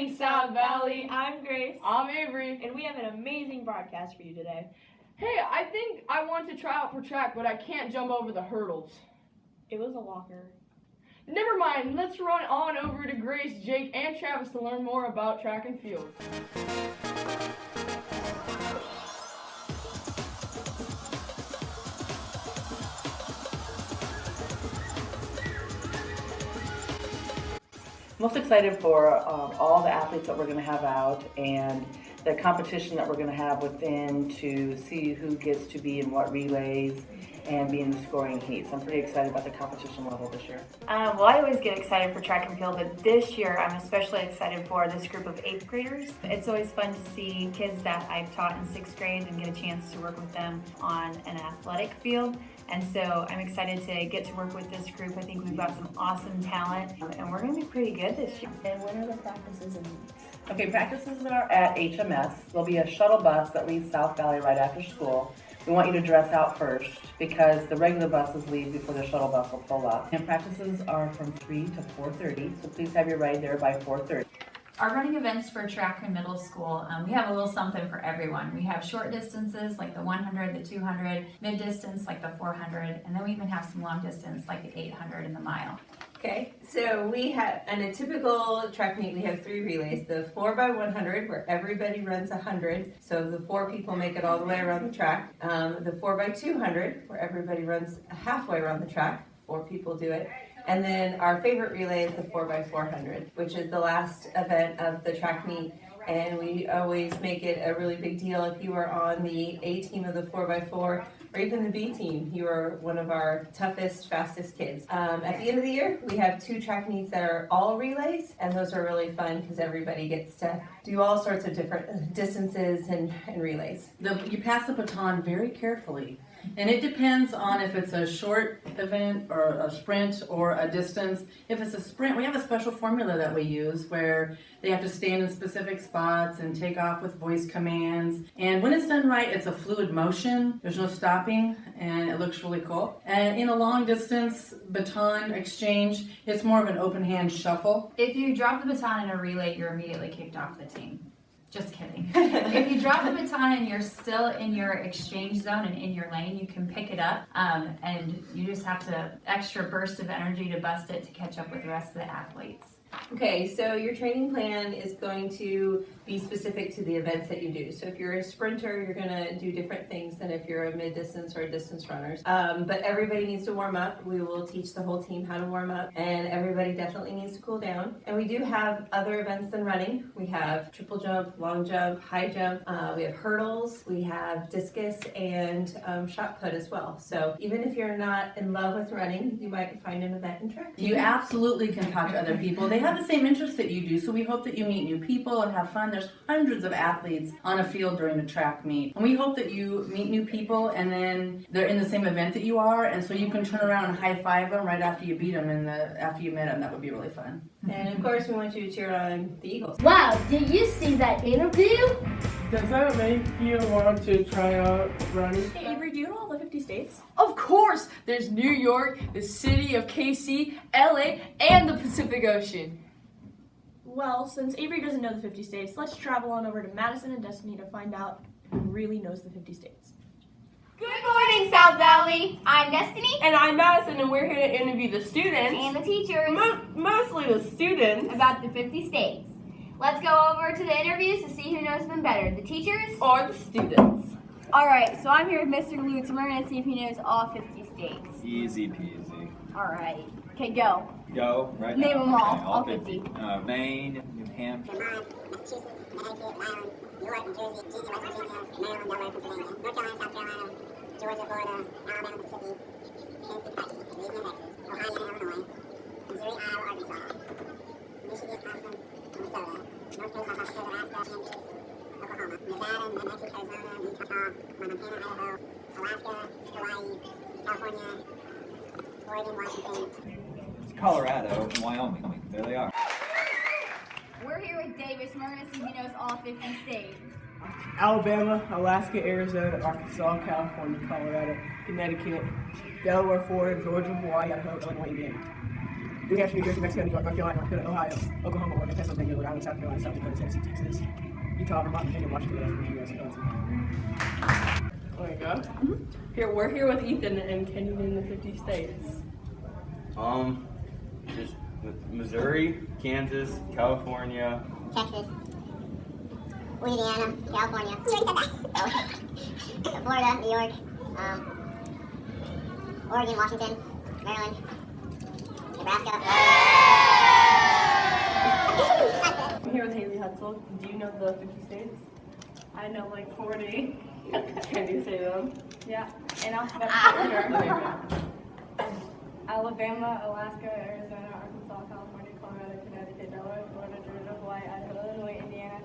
morning, South Valley. I'm Grace. I'm Avery. And we have an amazing broadcast for you today. Hey, I think I want to try out for track, but I can't jump over the hurdles. It was a walker. Never mind, let's run on over to Grace, Jake, and Travis to learn more about track and field. Most excited for all the athletes that we're going to have out and the competition that we're going to have within to see who gets to be in what relays and be in the scoring heats. I'm pretty excited about the competition level this year. Well, I always get excited for track and field, but this year I'm especially excited for this group of 8th graders. It's always fun to see kids that I've taught in 6th grade and get a chance to work with them on an athletic field. And so I'm excited to get to work with this group. I think we've got some awesome talent, and we're going to be pretty good this year. And when are the practices and meets? Okay, practices are at HMS. There'll be a shuttle bus that leaves South Valley right after school. We want you to dress out first because the regular buses leave before the shuttle bus will pull up. And practices are from 3 to 4:30, so please have your ride there by 4:30. Our running events for track and middle school, we have a little something for everyone. We have short distances like the 100, the 200, mid distance like the 400, and then we even have some long distance like the 800 and the mile. Okay, so we have, in a typical track meet, we have 3 relays. The 4x100, where everybody runs 100, so the 4 people make it all the way around the track. The 4x200, where everybody runs halfway around the track, 4 people do it. And then our favorite relay is the 4x400, which is the last event of the track meet. And we always make it a really big deal if you are on the A team of the 4x4 or even the B team. You are one of our toughest, fastest kids. At the end of the year, we have 2 track meets that are all relays, and those are really fun because everybody gets to do all sorts of different distances and relays. You pass the baton very carefully. And it depends on if it's a short event or a sprint or a distance. If it's a sprint, we have a special formula that we use where they have to stand in specific spots and take off with voice commands. And when it's done right, it's a fluid motion. There's no stopping, and it looks really cool. And in a long distance baton exchange, it's more of an open hand shuffle. If you drop the baton in a relay, you're immediately kicked off the team. Just kidding. If you drop the baton and you're still in your exchange zone and in your lane, you can pick it up, and you just have to extra burst of energy to bust it to catch up with the rest of the athletes. Okay, so your training plan is going to be specific to the events that you do. So if you're a sprinter, you're going to do different things than if you're a mid-distance or a distance runner. But everybody needs to warm up. We will teach the whole team how to warm up, and everybody definitely needs to cool down. And we do have other events than running. We have triple jump, long jump, high jump. We have hurdles. We have discus and shot put as well. So even if you're not in love with running, you might find an event in track. You absolutely can talk to other people. They have the same interests that you do, so we hope that you meet new people and have fun. There's hundreds of athletes on a field during the track meet, and we hope that you meet new people and then they're in the same event that you are, and so you can turn around and high-five them right after you beat them and after you met them. That would be really fun. And of course, we want you to cheer on the Eagles. Wow, did you see that interview? Does that make you want to try out running? Hey, Avery, do you know all the 50 states? Of course, there's New York, the city of KC, LA, and the Pacific Ocean. Well, since Avery doesn't know the 50 states, let's travel on over to Madison and Destiny to find out who really knows the 50 states. Good morning, South Valley. I'm Destiny. And I'm Madison, and we're here to interview the students. And the teachers. Mostly the students. About the 50 states. Let's go over to the interviews to see who knows them better, the teachers Or the students. Alright, so I'm here with Mr. Lutz and we're going to see if he knows all 50 states. Easy peasy. Alright, okay, go. Go, right Name now. them all, Okay, all 50. Maine, New Hampshire. Vermont, Massachusetts, Connecticut, Rhode Island, New York, New Jersey, West Virginia, Maryland, Delaware, Pennsylvania, North Carolina, South Carolina, Georgia, Florida, Alabama, Mississippi, Kansas, Kentucky, Louisiana, Texas, Ohio, Illinois, Missouri, Iowa, Arkansas, Michigan, Wisconsin, Minnesota, North Carolina, South Dakota, Alaska, Kansas, Oklahoma, Nevada, New Mexico, Arizona, Utah, Montana, Idaho, Alaska, Hawaii, California, Oregon, Washington, Colorado, and Wyoming. There they are. We're here with Davis and we're going to see if he knows all 50 states. Alabama, Alaska, Arizona, Arkansas, California, Colorado, Connecticut, Delaware, Florida, Georgia, Hawaii, Idaho, Illinois, Indiana. New Hampshire, New Jersey, Mexico, New York, North Carolina, North Dakota, Ohio, Oklahoma, Oregon, Pennsylvania, Rhode Island, South Carolina, South Dakota, Tennessee, Texas, Utah, Vermont, Virginia, Washington, Virginia, Wisconsin. There you go. Here, we're here with Ethan, and can you name the 50 states? Just Missouri, Kansas, California, Texas, Louisiana, California. You already said that. Florida, New York, Oregon, Washington, Maryland, Nebraska. I'm here with Haley Hutzel. Do you know the 50 states? I know like 40. Can you say them? Yeah, in alphabetical order. Alabama, Alaska, Arizona, Arkansas, California, Colorado, Connecticut, Delaware, Florida, Georgia, Hawaii, Idaho, Illinois, Indiana,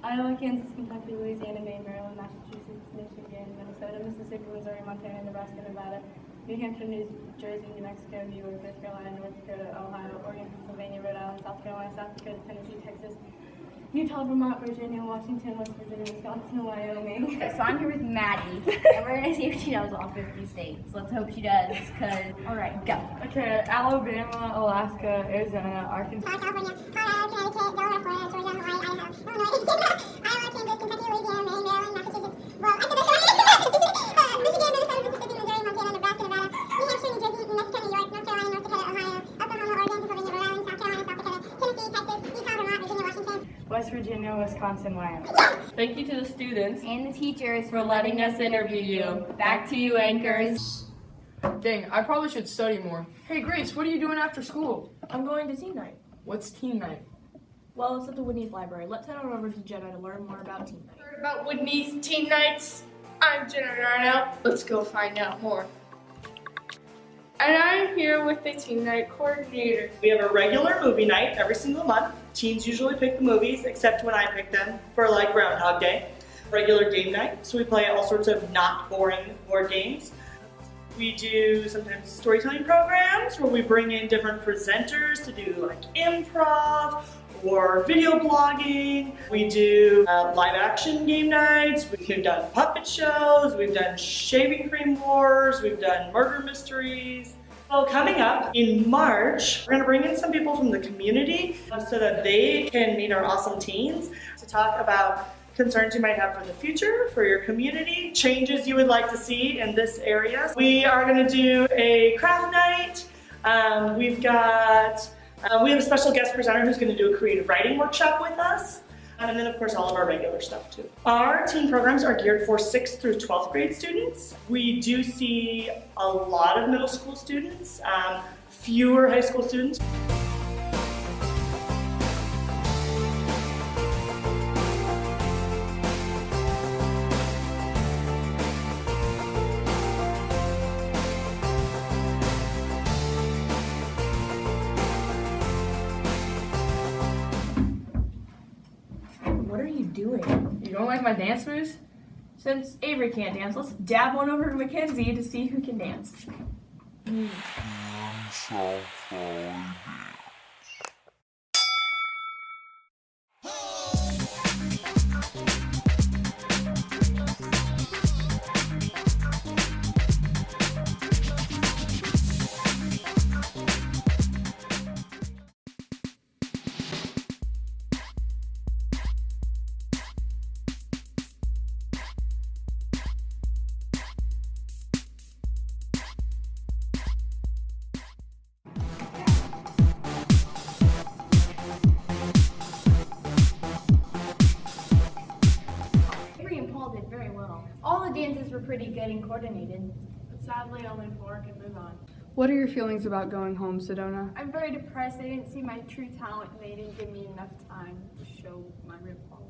Iowa, Kansas, Kentucky, Louisiana, Maine, Maryland, Massachusetts, Michigan, Minnesota, Mississippi, Missouri, Montana, Nebraska, Nevada, New Hampshire, New Jersey, New Mexico, New York, North Carolina, North Dakota, Ohio, Oregon, Pennsylvania, Rhode Island, South Carolina, South Dakota, Tennessee, Texas, Utah, Vermont, Virginia, Washington, West Virginia, Wisconsin, and Wyoming. Okay, so I'm here with Maddie, and we're gonna see if she knows all 50 states. Let's hope she does, cause, alright, go. Okay, Alabama, Alaska, Arizona, Arkansas. California, Colorado, Connecticut, Delaware, Florida, Georgia, Hawaii, Idaho, Illinois, Iowa, Kansas, Kentucky, Louisiana, Maine, Maryland, Massachusetts. Well, I said this already. Michigan, Minnesota, Mississippi, Missouri, Montana, Nebraska, Nevada, New Hampshire, New Jersey, New Mexico, New York, North Carolina, North Dakota, Ohio, Oklahoma, Oregon, Pennsylvania, Rhode Island, South Carolina, South Dakota, Tennessee, Texas, Utah, Vermont, Virginia, Washington. West Virginia, Wisconsin, Wyoming. Thank you to the students And the teachers for letting us interview you. Back to you, anchors. Dang, I probably should study more. Hey Grace, what are you doing after school? I'm going to teen night. What's teen night? Well, it's at the Whitney's library. Let's head on over to Jenna to learn more about teen night. Heard about Whitney's teen nights? I'm Jenna Narno. Let's go find out more. And I'm here with the teen night coordinator. We have a regular movie night every single month. Teens usually pick the movies, except when I pick them for like Groundhog Day. Regular game night, so we play all sorts of not boring board games. We do sometimes storytelling programs where we bring in different presenters to do like improv or video blogging. We do live action game nights. We've done puppet shows. We've done shaving cream wars. We've done murder mysteries. So coming up in March, we're gonna bring in some people from the community so that they can meet our awesome teens to talk about concerns you might have for the future, for your community, changes you would like to see in this area. We are gonna do a craft night. We have a special guest presenter who's gonna do a creative writing workshop with us. And then of course all of our regular stuff too. Our teen programs are geared for 6th through 12th grade students. We do see a lot of middle school students, fewer high school students. What are you doing? You don't like my dance moves? Since Avery can't dance, let's dab one over to Mackenzie to see who can dance. Avery and Paul did very well. All the dances were pretty good and coordinated. But sadly, only 4 can move on. What are your feelings about going home, Sedona? I'm very depressed. They didn't see my true talent and they didn't give me enough time to show my real quality.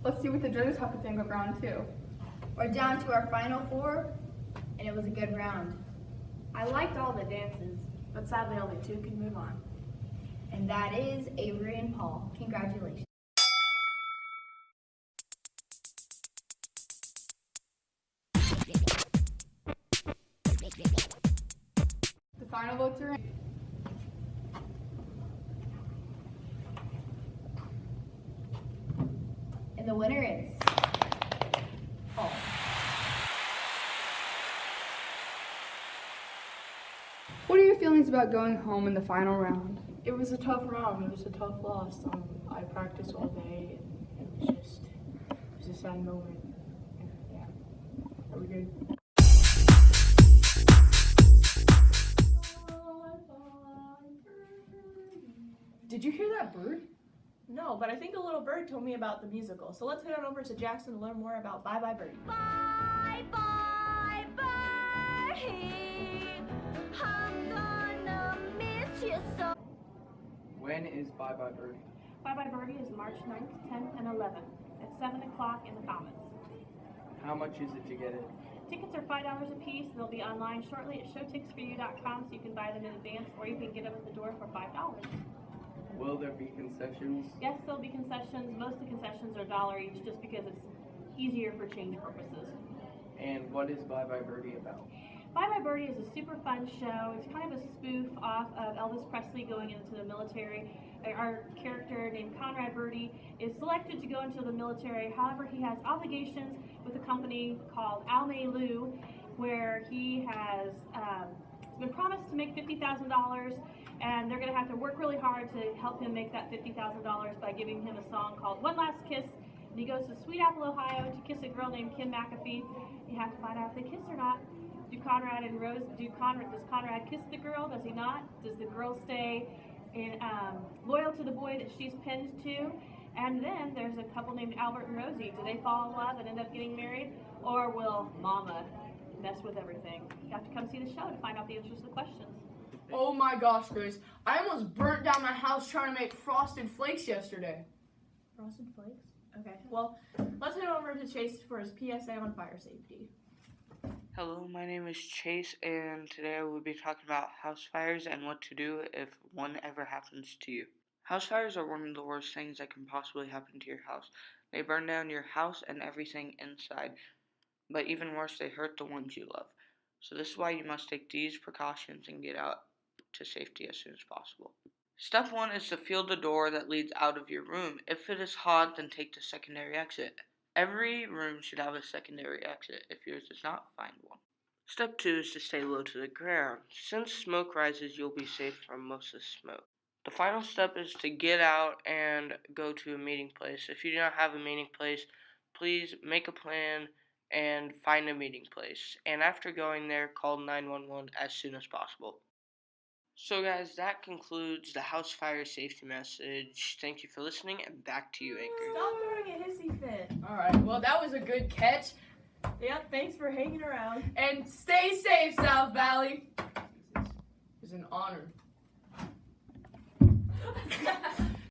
Let's see what the judges have to think of round 2. We're down to our final 4, and it was a good round. I liked all the dances, but sadly only 2 can move on. And that is Avery and Paul. Congratulations. final votes are in. And the winner is Paul. What are your feelings about going home in the final round? It was a tough round. It was a tough loss. I practiced all day, and it was a sad moment. Yeah. Are we good? Did you hear that bird? No, but I think a little bird told me about the musical. So let's head on over to Jackson to learn more about Bye Bye Birdie. Bye bye birdie, I'm gonna miss you so. When is Bye Bye Birdie? Bye Bye Birdie is March 9th, 10th, and 11th at 7 o'clock in the Commons. How much is it to get in? Tickets are $5 a piece. They'll be online shortly at showticksforyou.com, so you can buy them in advance, or you can get them at the door for $5. Will there be concessions? Yes, there'll be concessions. Most of the concessions are $1 each, just because it's easier for change purposes. And what is Bye Bye Birdie about? Bye Bye Birdie is a super fun show. It's kind of a spoof off of Elvis Presley going into the military. Our character named Conrad Birdie is selected to go into the military. However, he has obligations with a company called Almay Lou, where he has been promised to make $50,000, and they're going to have to work really hard to help him make that $50,000 by giving him a song called One Last Kiss. And he goes to Sweet Apple, Ohio to kiss a girl named Kim McAfee. You have to find out if they kiss or not. Does Conrad kiss the girl? Does he not? Does the girl stay loyal to the boy that she's pinned to? And then there's a couple named Albert and Rosie. Do they fall in love and end up getting married? Or will Mama mess with everything? You have to come see the show to find out the answers to the questions. Oh my gosh, Grace. I almost burnt down my house trying to make frosted flakes yesterday. Frosted Flakes? Okay, well, let's head over to Chase for his PSA on fire safety. Hello, my name is Chase, and today I will be talking about house fires and what to do if one ever happens to you. House fires are one of the worst things that can possibly happen to your house. They burn down your house and everything inside, but even worse, they hurt the ones you love. So this is why you must take these precautions and get out to safety as soon as possible. Step 1 is to feel the door that leads out of your room. If it is hot, then take the secondary exit. Every room should have a secondary exit. If yours does not, find one. Step 2 is to stay low to the ground. Since smoke rises, you'll be safe from most of the smoke. The final step is to get out and go to a meeting place. If you do not have a meeting place, please make a plan and find a meeting place. And after going there, call 911 as soon as possible. So guys, that concludes the house fire safety message. Thank you for listening, and back to you, Anchor. Stop throwing a hissy fit. Alright, well that was a good catch. Yep, thanks for hanging around. And stay safe, South Valley. It's an honor.